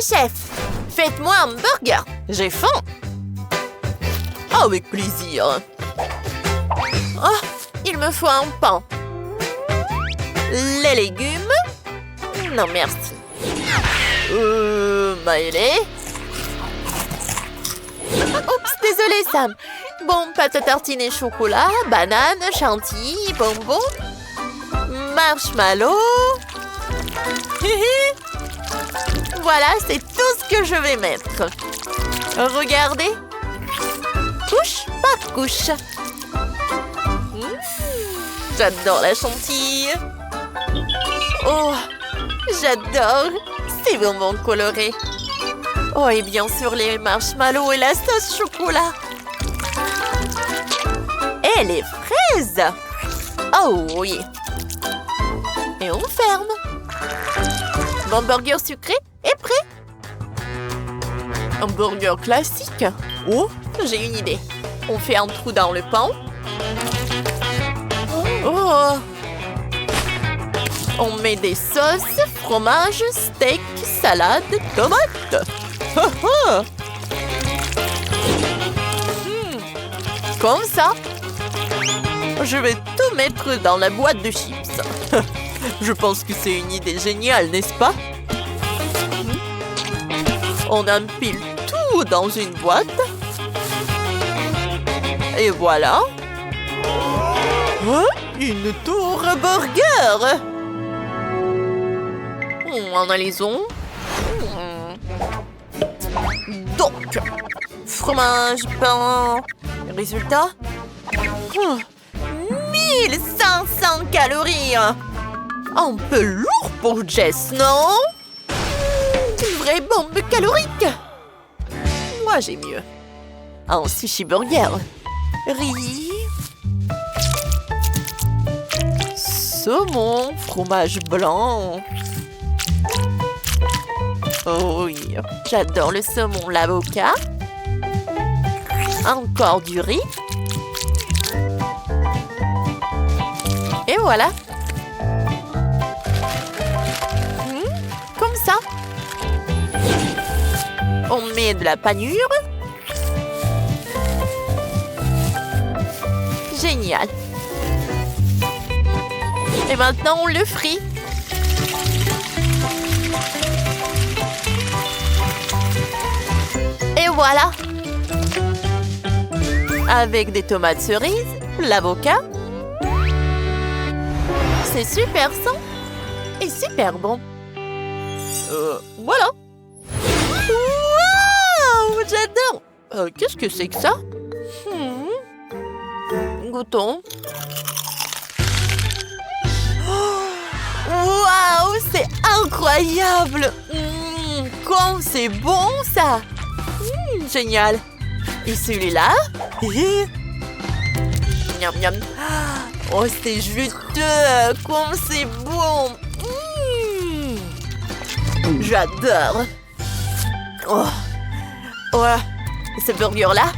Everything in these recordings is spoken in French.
chef, faites-moi un burger. J'ai faim. Avec plaisir. Oh, il me faut un pain. Les légumes? Non, merci. Maïlé? Oups, désolé, Sam. Bon, pâte à tartiner chocolat, banane, chantilly, bonbons, marshmallow. Voilà, c'est tout ce que je vais mettre. Regardez. Couche par couche. J'adore la chantilly. Oh, j'adore ces bonbons colorés. Oh, et bien sûr les marshmallows et la sauce chocolat. Et les fraises. Oh oui. Et on ferme. Mon burger sucré est prêt. Un burger classique. Oh, j'ai une idée. On fait un trou dans le pain. Oh. On met des sauces, fromage, steak, salade, tomates. Comme ça. Je vais tout mettre dans la boîte de chips. Je pense que c'est une idée géniale, n'est-ce pas? On empile tout dans une boîte. Et voilà. Une tour burger. Analysons. Donc, fromage, pain. Résultat? 1500 calories. Un peu lourd pour Jess, non? Une vraie bombe calorique. Moi, j'ai mieux. Un sushi burger. Riz. Saumon, fromage blanc. Oh oui, j'adore le saumon, l'avocat. Encore du riz. Et voilà. Comme ça. On met de la panure. Génial. Et maintenant, on le frit. Et voilà. Avec des tomates cerises, l'avocat. C'est super sain et super bon. Voilà. Wow, j'adore. Qu'est-ce que c'est que ça? Goûtons. Waouh, c'est incroyable. Comme c'est bon, ça. Génial. Et celui-là? Miam, miam. Oh, c'est juteux. Comme c'est bon. J'adore. Oh. Oh. Ce burger-là?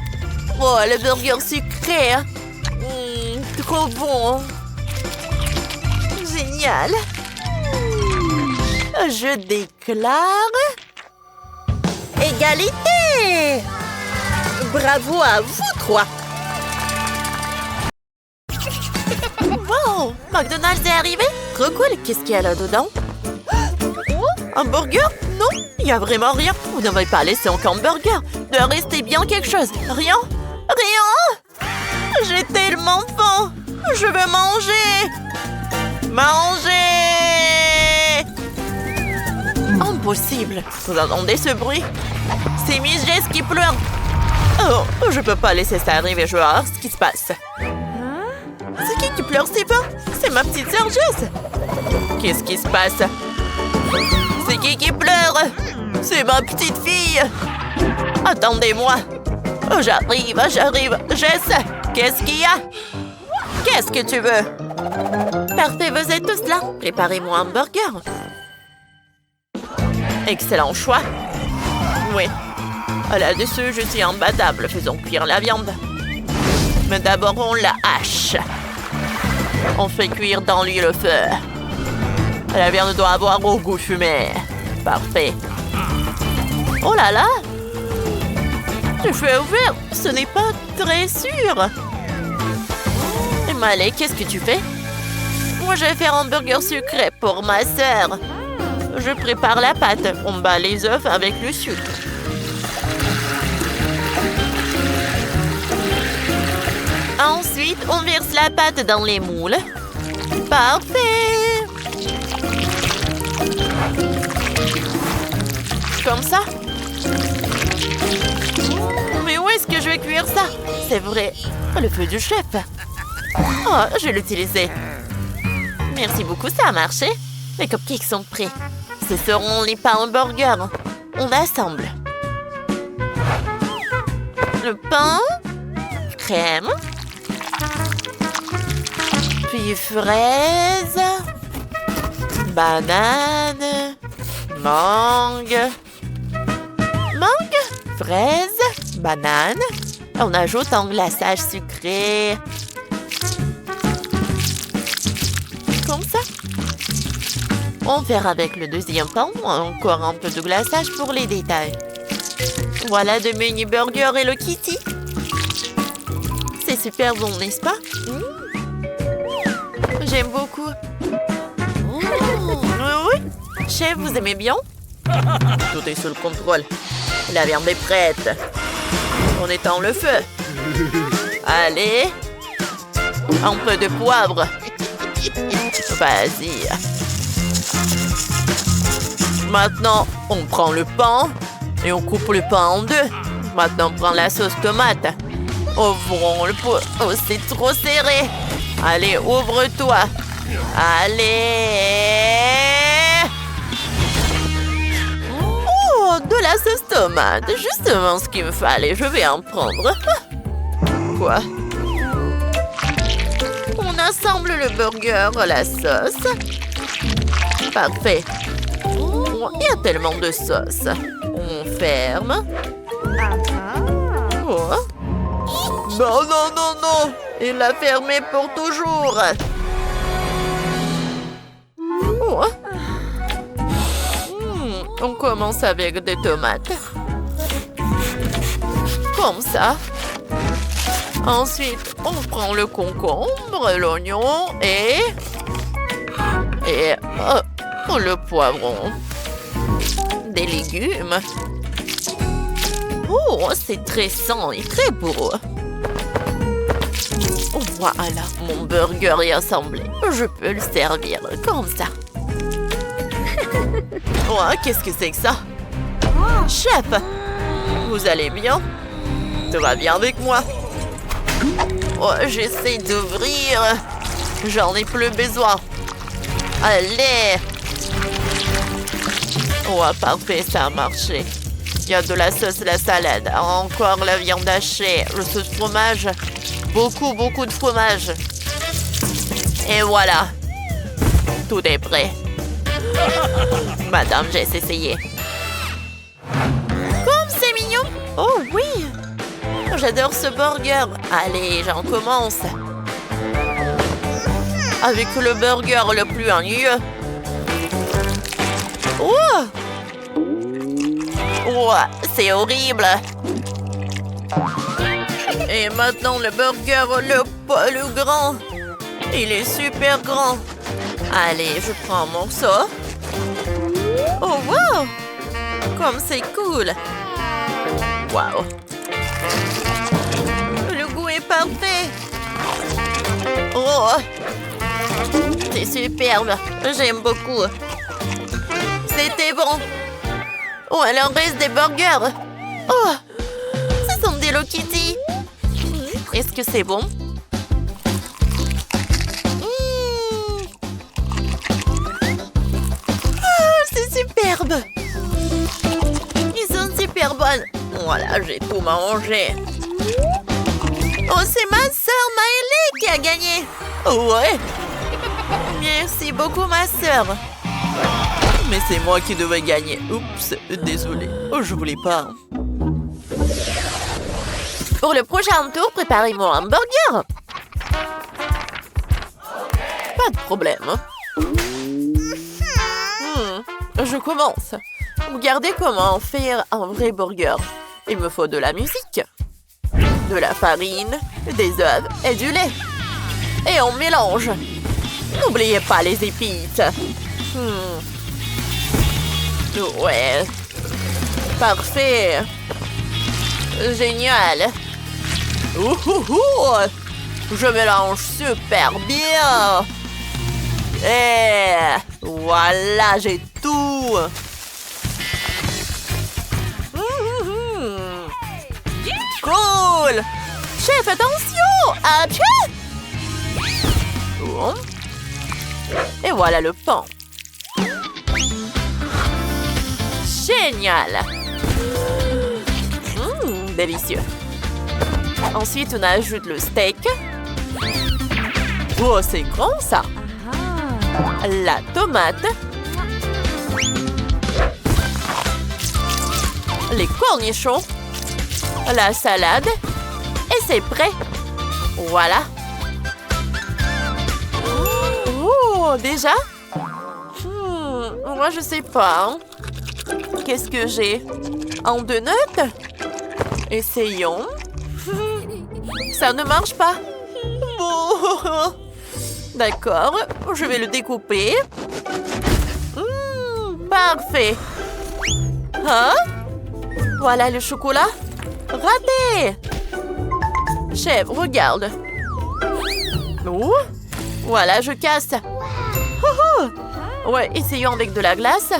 Oh, le burger sucré. Trop bon. Génial. Je déclare égalité. Bravo à vous trois. Wow, McDonald's est arrivé. Trop cool. Qu'est-ce qu'il y a là-dedans? Oh, un burger? Non, il n'y a vraiment rien. Vous n'avez pas laissé encore un burger. Il doit rester bien quelque chose. Rien? Rien? J'ai tellement faim. Je veux manger. Manger! Impossible. Vous entendez ce bruit? C'est Miss Jess qui pleure. Oh, je peux pas laisser ça arriver. Je vais voir ce qui se passe. C'est qui pleure si fort? C'est ma petite sœur Jess. Qu'est-ce qui se passe? C'est qui pleure? C'est ma petite fille. Attendez-moi. Oh, j'arrive. Jess, qu'est-ce qu'il y a? Qu'est-ce que tu veux? Parfait, vous êtes tous là. Préparez-moi un burger. Excellent choix. Oui. Là-dessus, je suis imbattable. Faisons cuire la viande. Mais d'abord, on la hache. On fait cuire dans l'huile au feu. La viande doit avoir au goût fumé. Parfait. Oh là là! Le feu est ouvert! Ce n'est pas très sûr! Mais allez, qu'est-ce que tu fais? Moi, je vais faire un burger sucré pour ma sœur. Je prépare la pâte. On bat les œufs avec le sucre. Ensuite, on verse la pâte dans les moules. Parfait! Comme ça? Mais où est-ce que je vais cuire ça? C'est vrai, le feu du chef. Oh, je vais l'utiliser. Merci beaucoup, ça a marché. Les cupcakes sont prêts. Ce seront les pains au burger. On assemble. Le pain, crème, puis fraises, banane, mangue, fraise, banane. On ajoute un glaçage sucré. Comme ça. On va faire avec le deuxième pain, encore un peu de glaçage pour les détails. Voilà de mini burger Hello Kitty. C'est super bon, n'est-ce pas? J'aime beaucoup. Oui. Chef, vous aimez bien? Tout est sous le contrôle. La viande est prête. On étend le feu. Allez. Un peu de poivre. Vas-y. Maintenant, on prend le pain et on coupe le pain en deux. Maintenant, on prend la sauce tomate. Ouvrons le pot. Oh, c'est trop serré. Allez, ouvre-toi. Allez. Oh, de la sauce tomate. Justement ce qu'il me fallait. Je vais en prendre. Quoi? On assemble le burger, la sauce. Parfait. Oh, il y a tellement de sauce. On ferme. Oh. Non, non, non, non. Il l'a fermé pour toujours. Oh. On commence avec des tomates. Comme ça. Ensuite, on prend le concombre, l'oignon et le poivron. Des légumes. Oh, c'est très sain et très beau. Voilà, mon burger est assemblé. Je peux le servir comme ça. Oh, qu'est-ce que c'est que ça? Chef, vous allez bien? Tout va bien avec moi? Oh, j'essaie d'ouvrir. J'en ai plus besoin. Allez. Oh, parfait, ça a marché. Il y a de la sauce, la salade, encore la viande hachée, le sauce fromage. Beaucoup, beaucoup de fromage. Et voilà. Tout est prêt. Madame, j'ai essayé. Comme c'est mignon. Oh oui. J'adore ce burger. Allez, j'en commence. Avec le burger le plus ennuyeux. Oh! Oh, c'est horrible. Et maintenant le burger le grand. Il est super grand. Allez, je prends un morceau. Oh, wow! Comme c'est cool. Wow. Le goût est parfait. Oh! C'est superbe. J'aime beaucoup. C'était bon. Oh, alors reste des burgers. Oh! Ce sont des Hello Kitty. Est-ce que c'est bon? C'est superbe. Ils sont super bonnes. Voilà, j'ai tout mangé. Oh, c'est ma sœur Maëlie qui a gagné. Oh, ouais. Merci beaucoup, ma sœur. Mais c'est moi qui devais gagner. Oups, désolé. Oh, je voulais pas. Pour le prochain tour, préparez mon hamburger. Pas de problème. Je commence. Regardez comment faire un vrai burger. Il me faut de la musique, de la farine, des œufs et du lait. Et on mélange. N'oubliez pas les épices. Ouais. Parfait. Génial. Je mélange super bien. Et voilà, j'ai tout. Cool. Chef, attention. Appuie. Et voilà le pain. Génial. Délicieux. Ensuite, on ajoute le steak. Oh, c'est grand ça. La tomate. Les cornichons. La salade. Et c'est prêt. Voilà. Oh, déjà? Moi, je sais pas. Hein. Qu'est-ce que j'ai? Un donut? Essayons. Ça ne marche pas. Bon. D'accord, je vais le découper. Parfait. Hein? Voilà le chocolat. Raté. Chef, regarde. Oh. Voilà, je casse. Ouais, essayons avec de la glace.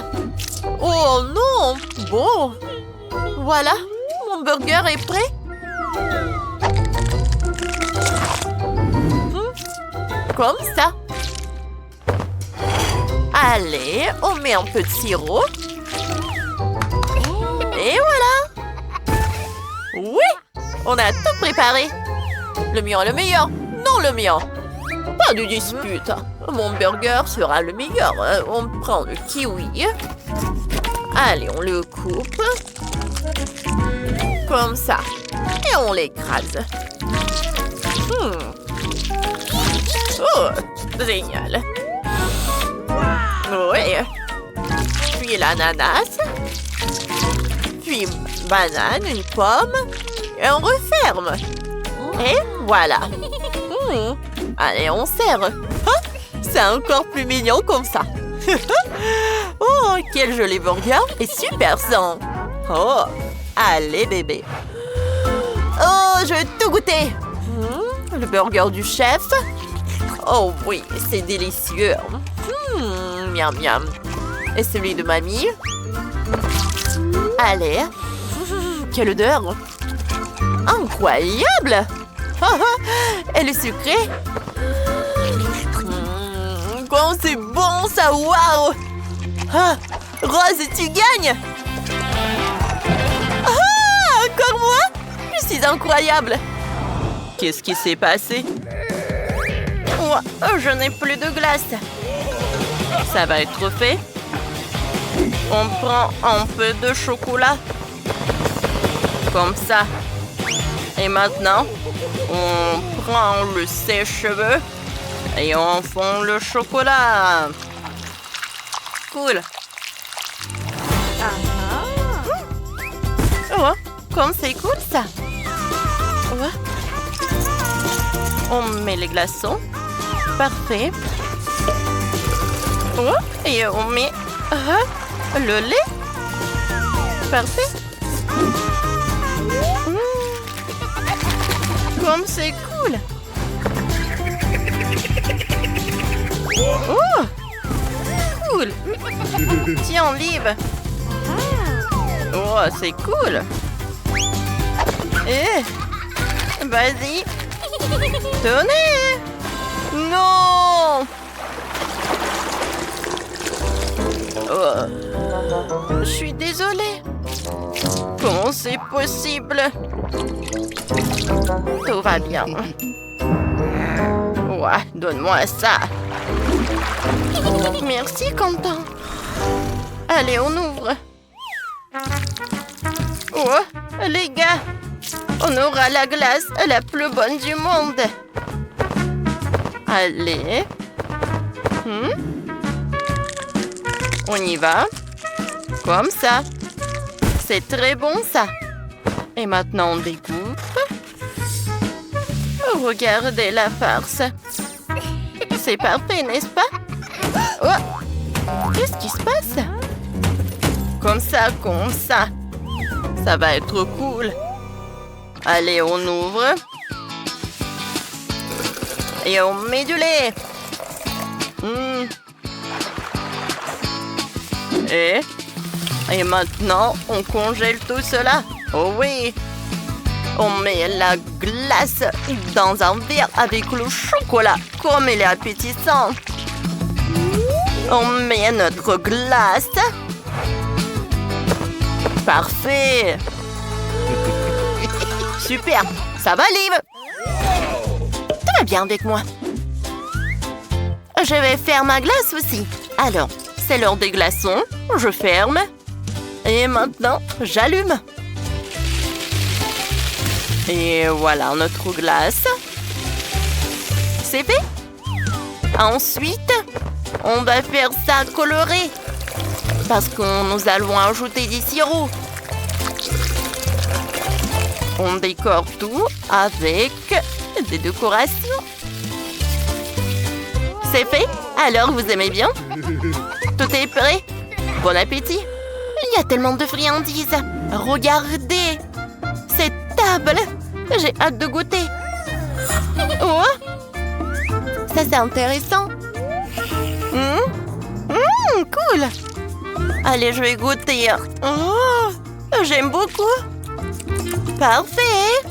Oh non. Bon. Voilà, mon burger est prêt. Comme ça. Allez, on met un peu de sirop. Et voilà. Oui, on a tout préparé. Le mien est le meilleur. Non, le mien. Pas de dispute. Mon burger sera le meilleur. On prend le kiwi. Allez, on le coupe. Comme ça. Et on l'écrase. Oh, génial. Oui. Puis l'ananas. Puis banane, une pomme. Et on referme. Et voilà. Allez, on sert. C'est encore plus mignon comme ça. Oh, quel joli burger. Et super sain. Oh, allez bébé. Oh, je vais tout goûter. Le burger du chef. Oh oui, c'est délicieux. Miam miam. Et celui de mamie. Allez. Quelle odeur. Incroyable. Et le sucré. Comment c'est bon ça, waouh. Rose, tu gagnes. Encore moi. Je suis incroyable. Qu'est-ce qui s'est passé? Je n'ai plus de glace. Ça va être fait. On prend un peu de chocolat. Comme ça. Et maintenant, on prend le sèche-cheveux et on fond le chocolat. Cool. Oh, comme c'est cool ça. On met les glaçons. Parfait. Oh, et on met le lait. Parfait. Comme c'est cool. Oh, cool. Tiens, olive. Oh, c'est cool. Vas-y. Tenez. Non. Oh. Je suis désolée. Comment c'est possible? Tout va bien. Ouais, donne-moi ça. Merci, Quentin. Allez, on ouvre. Oh, les gars, on aura la glace la plus bonne du monde. Allez. On y va. Comme ça. C'est très bon, ça. Et maintenant, on découpe. Regardez la farce. C'est parfait, n'est-ce pas? Oh! Qu'est-ce qui se passe? Comme ça, comme ça. Ça va être cool. Allez, on ouvre. Et on met du lait. Et maintenant, on congèle tout cela. Oh oui. On met la glace dans un verre avec le chocolat, comme il est appétissant. On met notre glace. Parfait. Super. Ça va, Liv? Tout va bien avec moi. Je vais faire ma glace aussi. Alors, c'est l'heure des glaçons. Je ferme. Et maintenant, j'allume. Et voilà notre glace. C'est fait. Ensuite, on va faire ça coloré. Parce que nous allons ajouter des sirops. On décore tout avec des décorations. C'est fait? Alors, vous aimez bien? Tout est prêt? Bon appétit! Il y a tellement de friandises. Regardez! Cette table! J'ai hâte de goûter. Oh! Ça, c'est intéressant. Cool! Allez, je vais goûter. Oh! J'aime beaucoup. Parfait!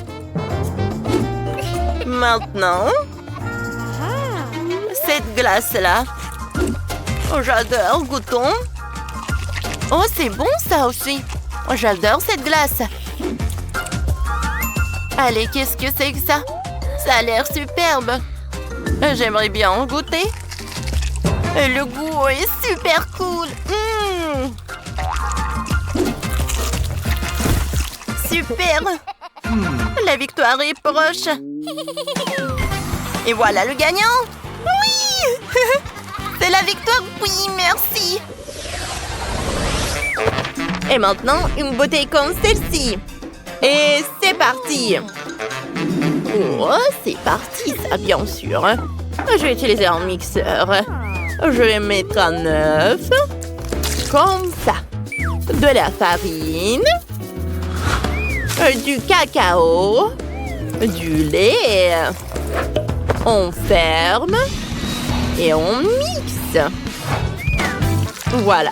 Maintenant, cette glace-là. Oh, j'adore, goûtons. Oh, c'est bon ça aussi. Oh, j'adore cette glace. Allez, qu'est-ce que c'est que ça? Ça a l'air superbe. J'aimerais bien en goûter. Le goût est super cool. Super. La victoire est proche. Et voilà le gagnant. Oui. C'est la victoire. Oui, merci. Et maintenant, une bouteille comme celle-ci. Et c'est parti. Oh, c'est parti, ça, bien sûr. Je vais utiliser un mixeur. Je vais mettre un œuf. Comme ça. De la farine. Du cacao. Du lait. On ferme. Et on mixe. Voilà.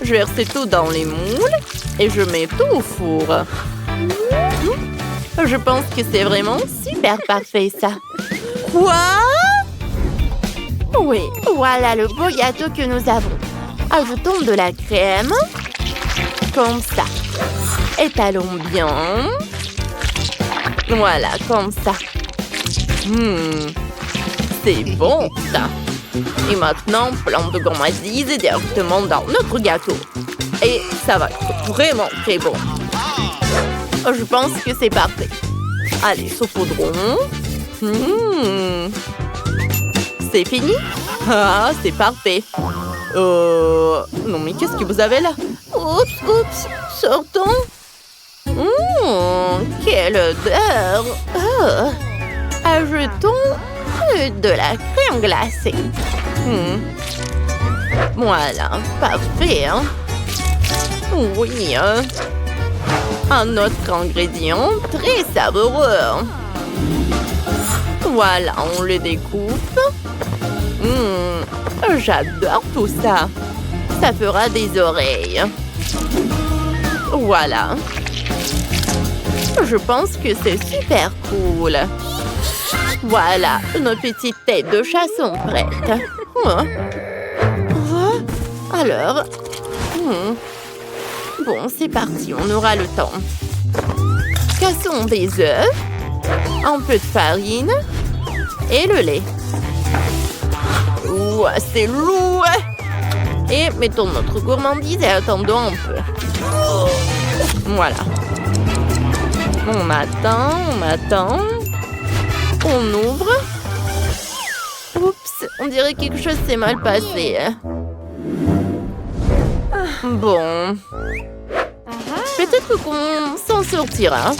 Je verse tout dans les moules. Et je mets tout au four. Je pense que c'est vraiment super parfait, ça. Quoi? Oui, voilà le beau gâteau que nous avons. Ajoutons de la crème. Comme ça. Étalons bien. Voilà, comme ça. C'est bon, ça. Et maintenant, plein de gourmandise directement dans notre gâteau. Et ça va être vraiment très bon. Je pense que c'est parfait. Allez, saupoudrons. C'est fini? Ah, c'est parfait. Non, mais qu'est-ce que vous avez là? Oups, sortons. Quelle odeur. Ajoutons de la crème glacée. Voilà, parfait, hein? Oui, hein? Un autre ingrédient très savoureux. Voilà, on le découpe. J'adore tout ça. Ça fera des oreilles. Voilà. Je pense que c'est super cool. Voilà, nos petites têtes de chat sont prêtes. Alors... Bon, c'est parti, on aura le temps. Cassons des œufs, un peu de farine et le lait. Ouah, c'est lourd! Et mettons notre gourmandise et attendons un peu. Voilà. On attend. On ouvre. Oups, on dirait que quelque chose s'est mal passé. Bon. Peut-être qu'on s'en sortira.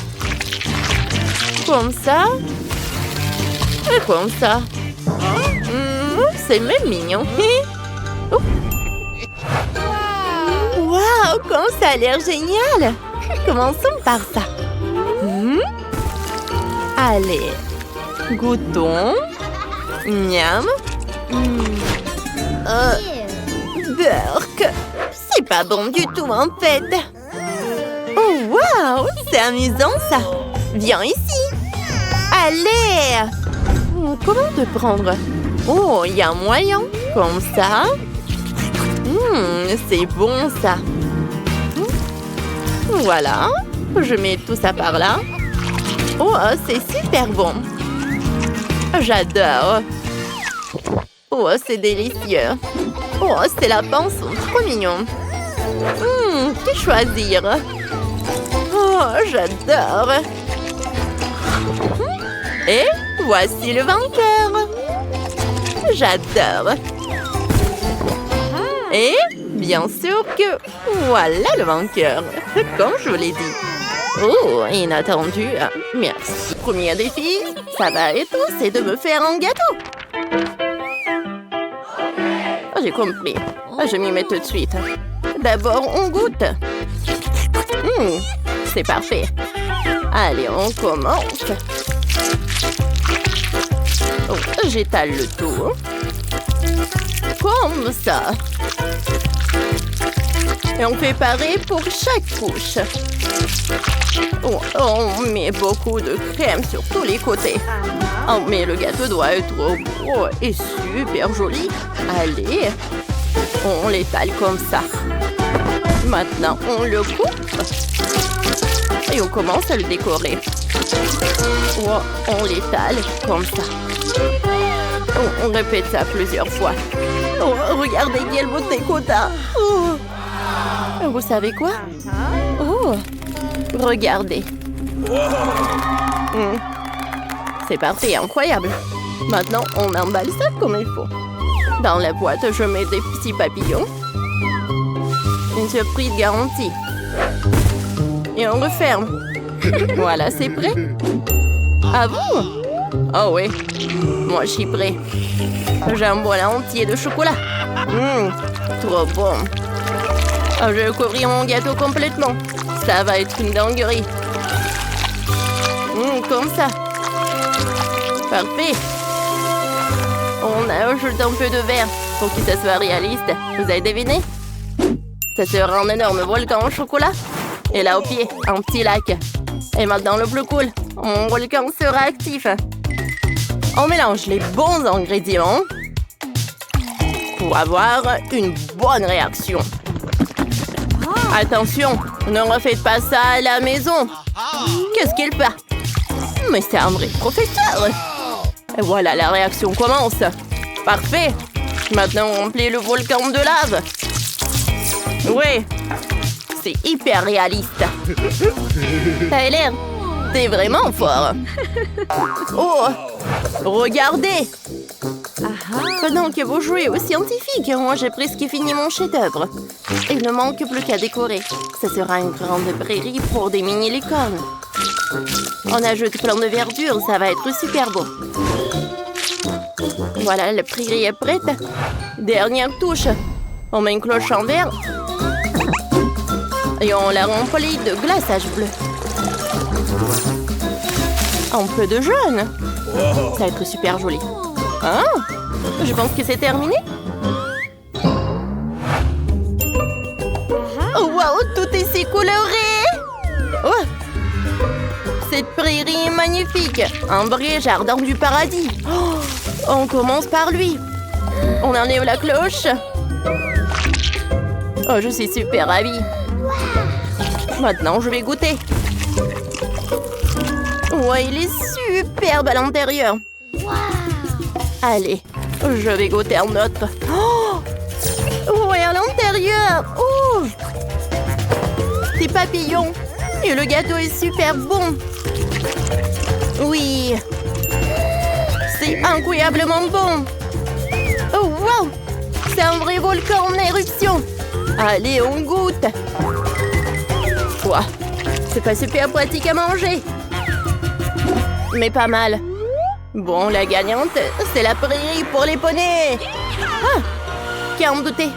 Comme ça. Et comme ça. C'est même mignon. Oh. Wow, comme ça a l'air génial. Commençons par ça. Allez. Goûtons. Miam. Burk. C'est pas bon du tout en fait. Oh wow, c'est amusant ça. Viens ici. Allez. Comment te prendre? Oh, il y a un moyen. Comme ça. C'est bon ça. Voilà. Je mets tout ça par là. Oh, c'est super bon. J'adore. Oh, c'est délicieux. Oh, ces lapins sont trop mignons. Que choisir? Oh, j'adore. Et voici le vainqueur. J'adore. Et bien sûr que voilà le vainqueur. Comme je vous l'ai dit. Oh, inattendu. Merci. Premier défi, ça va être, c'est de me faire un gâteau. J'ai compris. Je m'y mets tout de suite. D'abord, on goûte. C'est parfait. Allez, on commence. Oh, j'étale le tout. Comme ça. Et on fait pareil pour chaque couche. Oh, on met beaucoup de crème sur tous les côtés. Oh, mais le gâteau doit être beau et super joli. Allez, on l'étale comme ça. Maintenant, on le coupe. Et on commence à le décorer. Oh, on l'étale comme ça. On répète ça plusieurs fois. Oh, regardez quelle beauté qu'on a. Oh. Vous savez quoi? Oh, regardez. C'est parfait, incroyable. Maintenant, on emballe ça comme il faut. Dans la boîte, je mets des petits papillons. Une surprise garantie. Et on referme. Voilà, c'est prêt. Ah bon? Oh oui, moi je suis prêt. J'ai un bol entier de chocolat. Trop bon. Je vais couvrir mon gâteau complètement. Ça va être une dinguerie. Comme ça. Parfait. On ajoute un peu de verre pour que ça soit réaliste. Vous avez deviné? Ça sera un énorme volcan au chocolat. Et là au pied, un petit lac. Et maintenant le plus cool, mon volcan sera actif. On mélange les bons ingrédients pour avoir une bonne réaction. Attention, ne refaites pas ça à la maison. Qu'est-ce qu'il fait? Mais c'est un vrai professeur. Et voilà, la réaction commence. Parfait. Maintenant, on remplit le volcan de lave. Oui, c'est hyper réaliste. Tyler, t'es vraiment fort. Oh, regardez. Pendant que vous jouez aux scientifiques, moi j'ai presque fini mon chef-d'œuvre. Il ne manque plus qu'à décorer. Ce sera une grande prairie pour des mini-licornes. On ajoute plein de verdure, ça va être super beau. Voilà, la prairie est prête. Dernière touche. On met une cloche en verre. Et on la remplit de glaçage bleu. Un peu de jaune. Ça va être super joli. Ah, je pense que c'est terminé. Oh, wow, tout est si coloré. Oh, cette prairie est magnifique. Un vrai jardin du paradis. Oh, on commence par lui. On enlève la cloche. Oh, je suis super ravie. Maintenant, je vais goûter. Ouais, il est superbe à l'intérieur. Allez, je vais goûter un autre. Oh, ouais, à l'intérieur. Oh, des papillons. Et le gâteau est super bon. Oui, c'est incroyablement bon. Oh, wow, c'est un vrai volcan en éruption. Allez, on goûte. Ouah, c'est pas super pratique à manger. Mais pas mal. Bon, la gagnante, c'est la prairie pour les poneys. Ah, qui en doutait?